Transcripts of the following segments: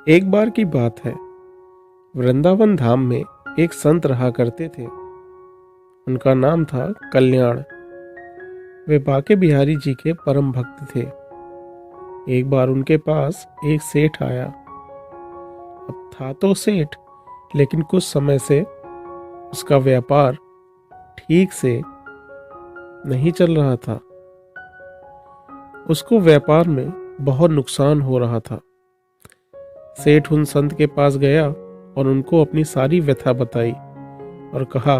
एक बार की बात है, वृंदावन धाम में एक संत रहा करते थे। उनका नाम था कल्याण। वे बाके बिहारी जी के परम भक्त थे। एक बार उनके पास एक सेठ आया। अब था तो सेठ, लेकिन कुछ समय से उसका व्यापार ठीक से नहीं चल रहा था। उसको व्यापार में बहुत नुकसान हो रहा था। सेठ उन संत के पास गया और उनको अपनी सारी व्यथा बताई और कहा,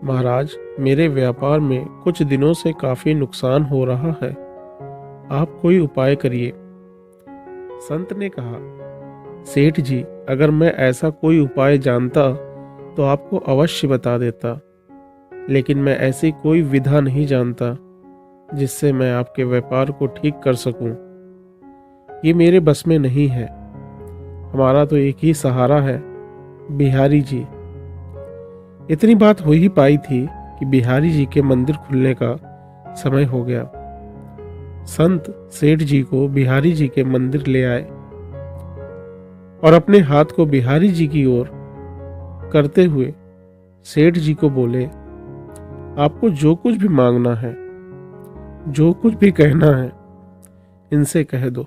महाराज, मेरे व्यापार में कुछ दिनों से काफी नुकसान हो रहा है, आप कोई उपाय करिए। संत ने कहा, सेठ जी, अगर मैं ऐसा कोई उपाय जानता तो आपको अवश्य बता देता, लेकिन मैं ऐसी कोई विधा नहीं जानता जिससे मैं आपके व्यापार को ठीक कर सकूं। ये मेरे बस में नहीं है। हमारा तो एक ही सहारा है, बिहारी जी। इतनी बात हो ही पाई थी कि बिहारी जी के मंदिर खुलने का समय हो गया। संत सेठ जी को बिहारी जी के मंदिर ले आए और अपने हाथ को बिहारी जी की ओर करते हुए सेठ जी को बोले, आपको जो कुछ भी मांगना है, जो कुछ भी कहना है, इनसे कह दो।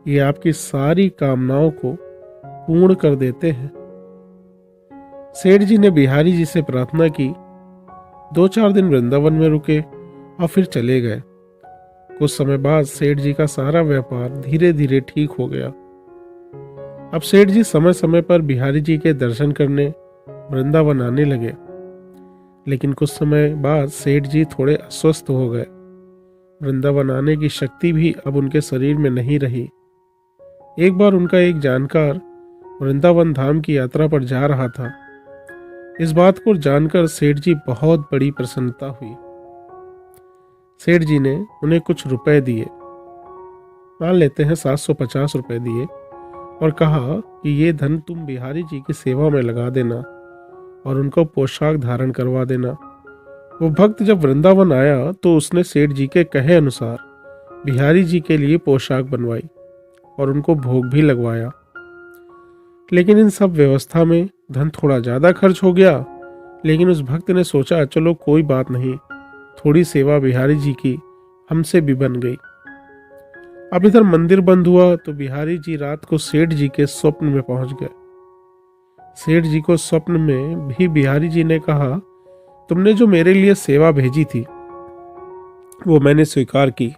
ये आपकी सारी कामनाओं को पूर्ण कर देते हैं। सेठ जी ने बिहारी जी से प्रार्थना की। 2-4 दिन वृंदावन में रुके और फिर चले गए। कुछ समय बाद सेठ जी का सारा व्यापार धीरे धीरे ठीक हो गया। अब सेठ जी समय समय पर बिहारी जी के दर्शन करने वृंदावन आने लगे, लेकिन कुछ समय बाद सेठ जी थोड़े अस्वस्थ हो गए। वृंदावन आने की शक्ति भी अब उनके शरीर में नहीं रही। एक बार उनका एक जानकार वृंदावन धाम की यात्रा पर जा रहा था। इस बात को जानकर सेठ जी बहुत बड़ी प्रसन्नता हुई। सेठ जी ने उन्हें कुछ रुपए दिए, मान लेते हैं 750 रुपए दिए, और कहा कि ये धन तुम बिहारी जी की सेवा में लगा देना और उनको पोशाक धारण करवा देना। वो भक्त जब वृंदावन आया तो उसने सेठ जी के कहे अनुसार बिहारी जी के लिए पोशाक बनवाई और उनको भोग भी लगवाया। लेकिन इन सब व्यवस्था में धन थोड़ा ज्यादा खर्च हो गया। लेकिन उस भक्त ने सोचा, चलो कोई बात नहीं, थोड़ी सेवा बिहारी जी की हमसे भी बन गई। अब इधर मंदिर बंद हुआ तो बिहारी जी रात को सेठ जी के स्वप्न में पहुंच गए। सेठ जी को स्वप्न में भी बिहारी जी ने कहा, तुमने जो मेरे लिए सेवा भेजी थी वो मैंने स्वीकार की,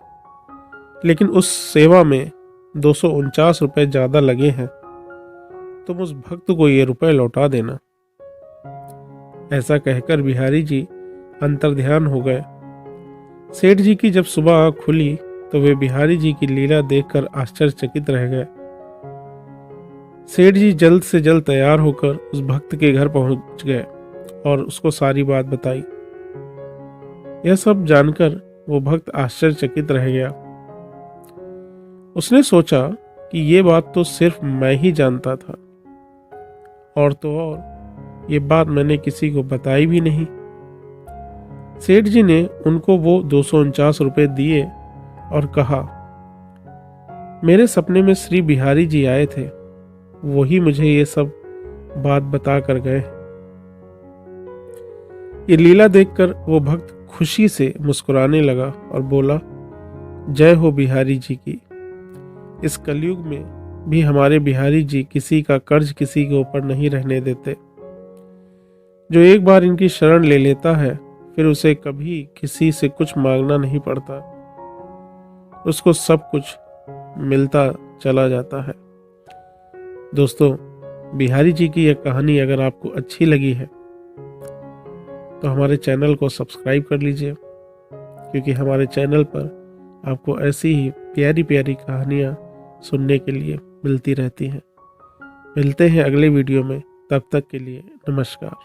लेकिन उस सेवा में 249 रुपए ज्यादा लगे हैं। तुम उस भक्त को ये रुपए लौटा देना। ऐसा कहकर बिहारी जी अंतर्ध्यान हो गए। सेठ जी की जब सुबह आंख खुली तो वे बिहारी जी की लीला देखकर आश्चर्यचकित रह गए। सेठ जी जल्द से जल्द तैयार होकर उस भक्त के घर पहुंच गए और उसको सारी बात बताई। यह सब जानकर वो भक्त आश्चर्यचकित रह गया। उसने सोचा कि ये बात तो सिर्फ मैं ही जानता था, और तो और ये बात मैंने किसी को बताई भी नहीं। सेठ जी ने उनको वो 249 रुपए दिए और कहा, मेरे सपने में श्री बिहारी जी आए थे, वही मुझे ये सब बात बता कर गए। ये लीला देखकर वो भक्त खुशी से मुस्कुराने लगा और बोला, जय हो बिहारी जी की। इस कलयुग में भी हमारे बिहारी जी किसी का कर्ज किसी के ऊपर नहीं रहने देते। जो एक बार इनकी शरण ले लेता है फिर उसे कभी किसी से कुछ मांगना नहीं पड़ता, उसको सब कुछ मिलता चला जाता है। दोस्तों, बिहारी जी की यह कहानी अगर आपको अच्छी लगी है तो हमारे चैनल को सब्सक्राइब कर लीजिए, क्योंकि हमारे चैनल पर आपको ऐसी ही प्यारी प्यारी कहानियाँ सुनने के लिए मिलती रहती हैं। मिलते हैं अगले वीडियो में, तब तक के लिए नमस्कार।